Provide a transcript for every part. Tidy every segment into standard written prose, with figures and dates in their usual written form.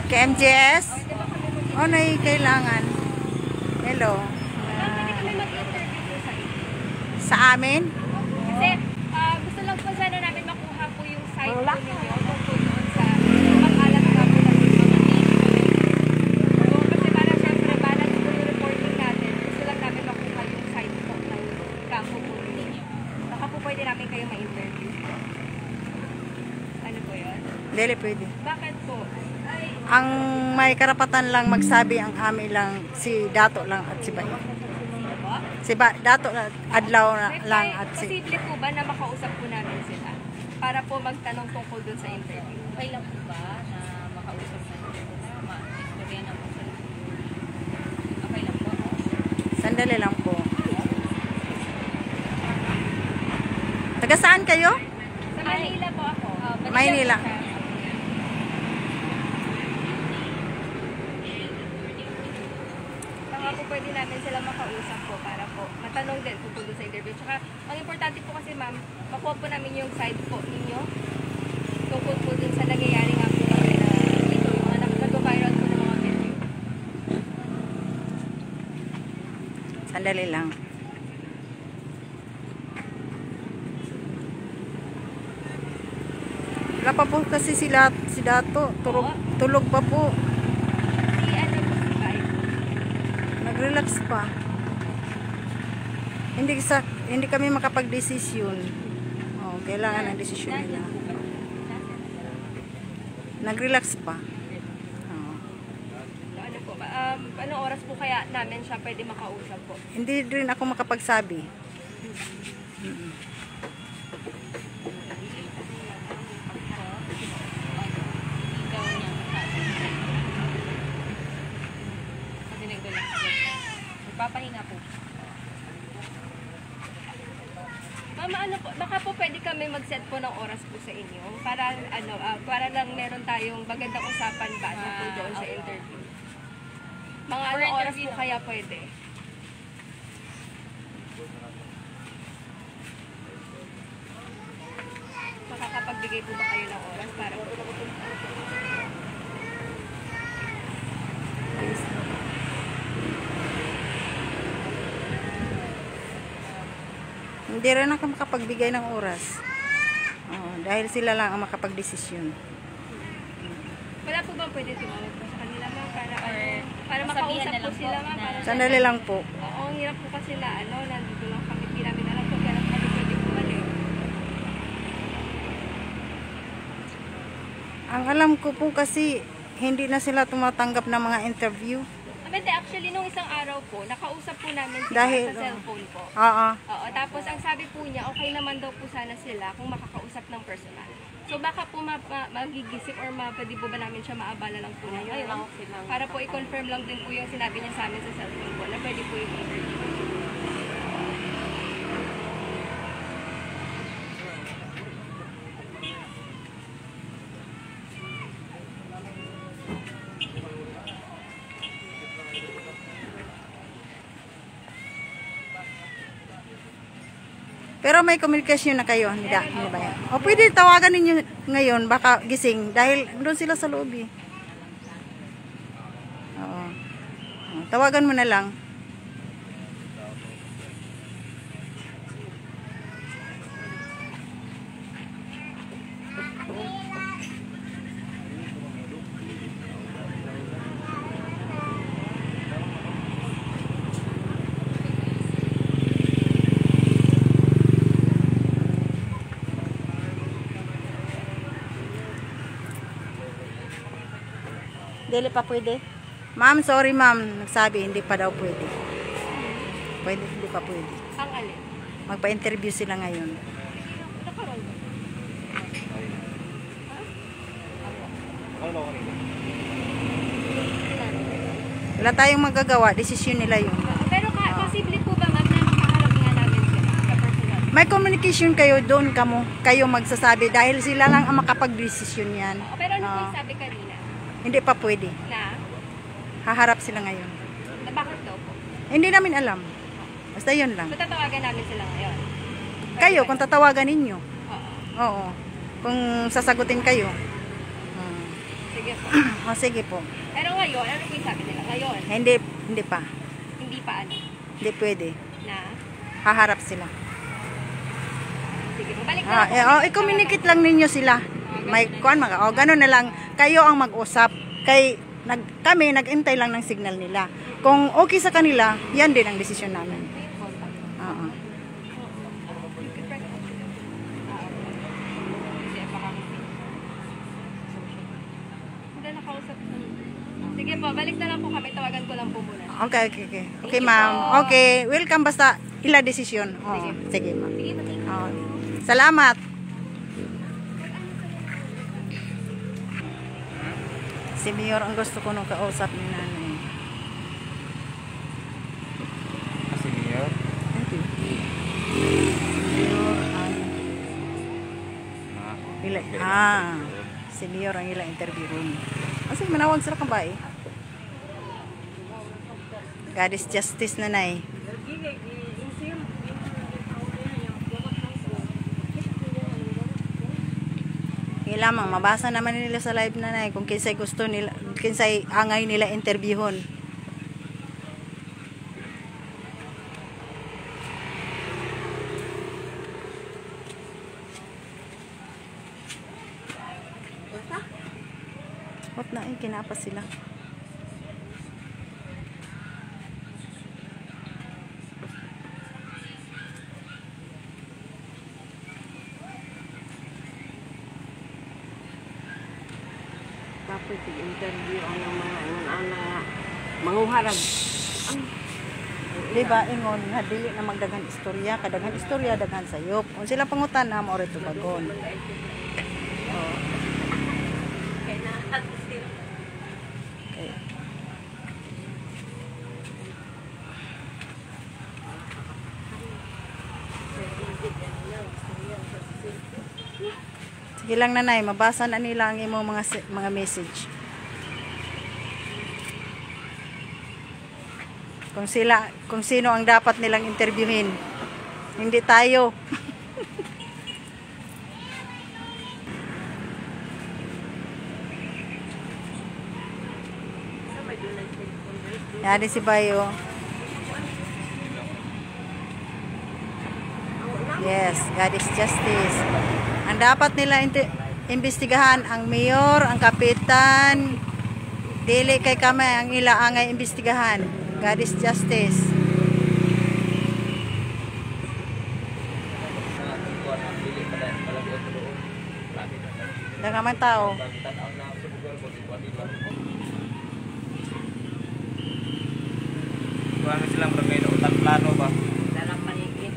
Kay MJS? O, kailangan. Hello. Sa amin? Kasi gusto lang po sana namin makuha po yung side po ninyo kung po doon sa pag-alat nga po ng mga kasi para syempre balance po yung reporting natin. Gusto lang namin makuha yung side po ng kampo po ninyo. Baka po pwede namin kayo ma-interview. Ano po yun? Dili pwede. Bakit po? Ang may karapatan lang magsabi ang amin lang si Dato lang at si Bayo. Sino po? Si Dato adlaw lang at si... Posible po ba na makausap po namin sila? Para po magtanong tungkol dun sa interview. Okay lang po ba na makausap na sila? Ma-istorya na po sila. Okay lang po. Sandali lang po. Taga saan kayo? Sa Manila po ako. Maynila. Baka po pwede namin sila makausap po para po matanong din po sa interview. Tsaka, ang importante po kasi ma'am, makuha po namin yung side po ninyo tungkol po dun sa nangyayari nga po na ito, yung mga nag-viral po ng mga video. Sandali lang. Wala pa po kasi si Dato. Tulog pa po. Si ano po si Kai? Nag-relax pa. Hindi kami makapag-desisyon. Oh, kailangan ng desisyon nila. Nag-relax pa. Oh. So, ano po, anong oras po kaya namin siya pwede makausap po? Hindi rin ako makapagsabi. Papahinga po. Mama, ano po, baka po pwede kami mag-set po ng oras po sa inyo para ano, para lang meron tayong magandang usapan ba po doon sa interview. Mga anong oras po kaya pwede? Makakapagbigay po ba kayo ng oras para po? Hindi rin ako makapagbigay ng oras. Oh, dahil sila lang ang makapagdesisyon. Wala po bang pwede tumawag po sa kanila ma'am para masabihan makausap na po lang sila po ma'am? na- Para Sandali lang po. Oo, ang hirap po kasi na nandito lang kami, hindi namin alam kung kailan kami pwede bumalik. Ang alam ko po kasi hindi na sila tumatanggap ng mga interview. Hindi, actually, nung isang araw po, nakausap po namin sila Dahil, sa cellphone po. Oo. Oo, tapos ang sabi po niya, okay naman daw po sana sila kung makakausap ng personal. So baka po magigisip or pwede po ba namin siya maabala lang po na ngayon. Para po i-confirm lang din po yung sinabi niya sa amin sa cellphone po na pwede po yung interview. Pero may communication na kayo, hindi ba yan? O pwede tawagan ninyo ngayon, baka gising, dahil doon sila sa loob eh. Oo. O, tawagan mo na lang. Dili pa pwede? Ma'am, sorry ma'am. Nagsabi, hindi pa daw pwede. Pwede, hindi pa pwede. Ang alin? Magpa-interview sila ngayon. Nakaroon ba? Wala tayong magagawa. Desisyon nila yun. Pero posible po ba ma'am na makaharap nga namin sila sa personal? May communication kayo doon kayo magsasabi dahil sila lang ang makapag-desisyon yan. Pero ano po yung sabi kanina? Hindi pa pwede. Na? Haharap sila ngayon. Na bakit daw po? Hindi namin alam. Basta yun lang. So tatawagan namin sila ngayon? Kayo, kung tatawagan ninyo. Oo. Oo. Kung sasagutin kayo. Sige Sige po. O sige po. Pero ngayon, ano po yung sabi nila? Ngayon, Hindi pa. hindi pa ano, Hindi pwede. na, Haharap sila. sige po, balik na lang po. I-communicate lang ninyo sila. May kuan mga. O gano'n na lang. Kayo ang mag-usap. Kami nag-intay lang ng signal nila. Kung okay sa kanila, yan din ang desisyon namin. Oo. Hindi nakausap. Sige po, balik na lang po kami. Tawagan ko lang po muna. Okay. Okay, ma'am. Okay. Welcome basta ila desisyon. Oo. Sige, ma'am. Sige po, thank you. Oo. Salamat. Si Mayor ang gusto ko nung kausap ni nanay. Kasi Mayor. Mayor ang Ah, si Mayor ang ilang interview room. Kasi manawag sila kang bae. God is justice, nanay. Lamang mabasa naman nila sa live, nanay, kung kinsay gusto nila, kinsay angay nila interviewon. What na kinapa sila. Tapos interview ang mga manguharag. Diba ingon nga dili na magdaghan istorya, kadaghan istorya daghan sayop. Kung sila pangutan na mo rito bagon. Okay. Sige lang, nanay, mabasa na nila ang imong mga message. Kung sino ang dapat nilang interviewin. Hindi tayo. Yan si Bayo. Yes, God is justice. Ang dapat nila imbestigahan ang mayor, ang kapitan. Dili kay kami ang ilaangay imbestigahan. God is justice. Daga man tao. Kuha silang may nautan plano ba? Dalam paligid.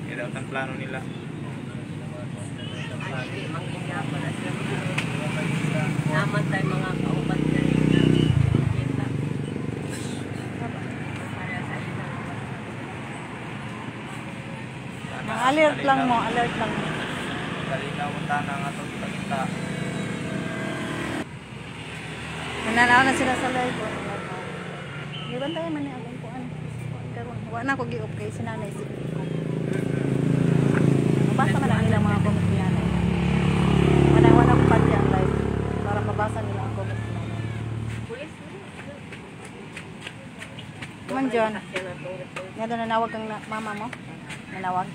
May nautan plano nila. Ay, mangyayari pala sila. Naman tayo mga kaubat na kita. Para sa isang Alert lang mo, alert lang mo. Kalinaw mo tanang ang atong kita. Nananaw na sila sa live. Iban tayo man ang kuan. Wa na ko gi-off kay sinanay si ko. Mabasa man ang ilang mga comment niya. Wala ko pati ang live para mabasa nila ang comment nila. pulis. Man John, nga doon nanawag kang mama mo? Nanawag?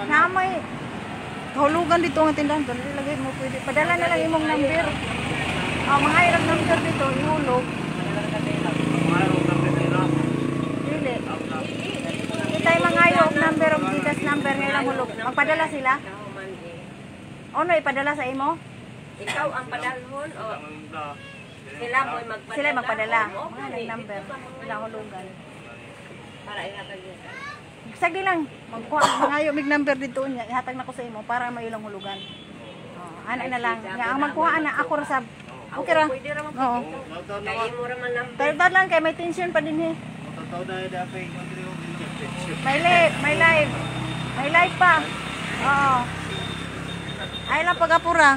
Namay kahulugan dito ang tindahan doon. Ilagay mo pwede. Padala na lang imong number. Mga irag number dito, ihulog. Dili. Itay mga yung number of Gcash number nga hulog. Magpadala sila? Ano ipadala sa imo? Ikaw ang padalhon o sila mo magpadala? Sila magpadala. Oo, Mga number. Sila hulugan. para ihatag niya. Sagdi lang. Magkuha mga yung mig number dito niya. Ihatag na ko sa imo para may ilang hulugan. Ana na lang. Nga ang magkuha na ako ra sab. Okay ra. Pwede raman po. Oo. Kaya mo raman lang. Pero lang kay may tension pa din eh. May live, may live. May live pa. Oo. Ay lang pag-apura.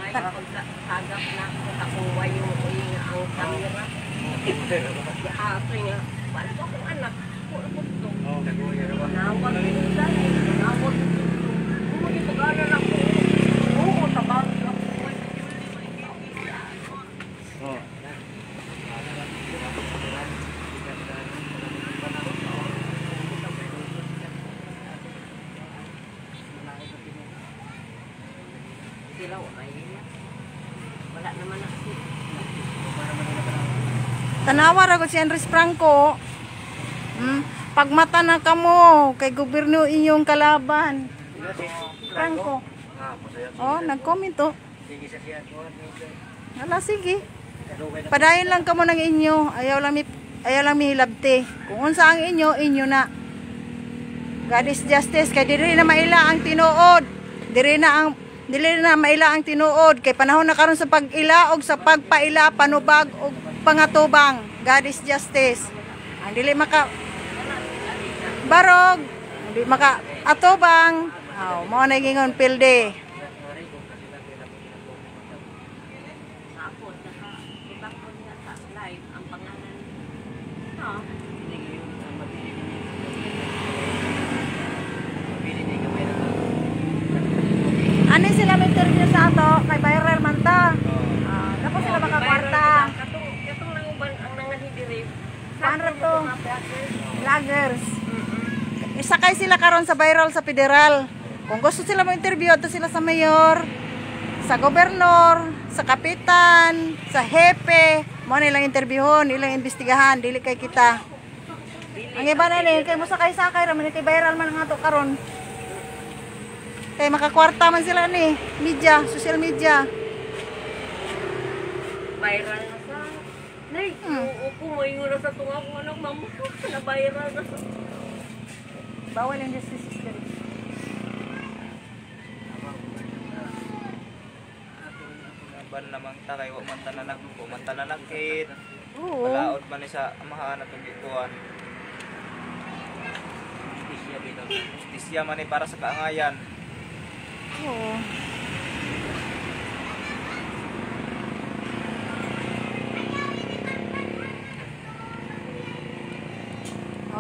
Ay, pagkagap na ako, nakuha yung ang camera. Ato nga, paano ba kung anak? Nawag ko dahil, nawag ko. Kung mag-ipag-aral ako, oo, tabag ako. Sila, wala naman ako. Tanawa ra gud si Andres Franco. Pagmata na kamo kay gobyerno inyong kalaban. Franco. Oh, nag-comment to. Hala, sige. Padayon lang kamo ng inyo. Ayaw lang mi hilabti. Kung unsa ang inyo na. God is justice kay diri na maila ang tinuod. Dili na maila ang tinuod kay panahon na karon sa pag-ila og sa pagpaila panubag og pangatubang. God is justice. Ang dili maka barog, hindi maka atubang. Mo na gingon pilde. Tapos, iba ko niya sa live, ang pangalan. No? Ano sila may interview sa ato kay viral man ta. Dapat sila makakwarta. Katong nanguban ang nanganhidiri. Saan ra to? Vloggers. Isakay sila karon sa viral sa federal. Kung gusto sila mo interview, ato sila sa mayor, sa gobernador, sa kapitan, sa hepe, mo nilang interviewon, ilang imbestigahan, dili kay kita. Ang iba na ni kay mo sakay-sakay ra man kay viral man nga to karon. Kay makakwarta man sila ni media, social media. Viral na sa... Nay, upo mo yung na sa tunga ko anong mamusok na viral na sa... Bawal ang justice system. Ban lamang ta kay wa man talalakit. Oo. Palaot man ni sa amahan atong gituan. Justisya man ni para sa kaangayan. Oo.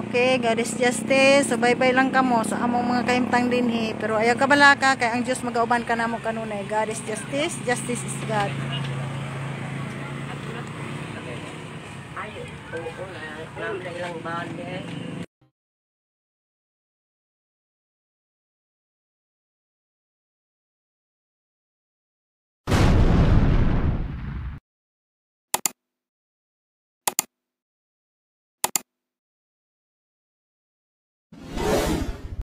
Okay, God is justice. So bye-bye lang kamo sa among mga kahimtang dinhi. Pero ayaw ka balaka kay ang Dios magauban ka namo kanunay. God is justice, justice is God. Ay, oo na. Ilang bali eh.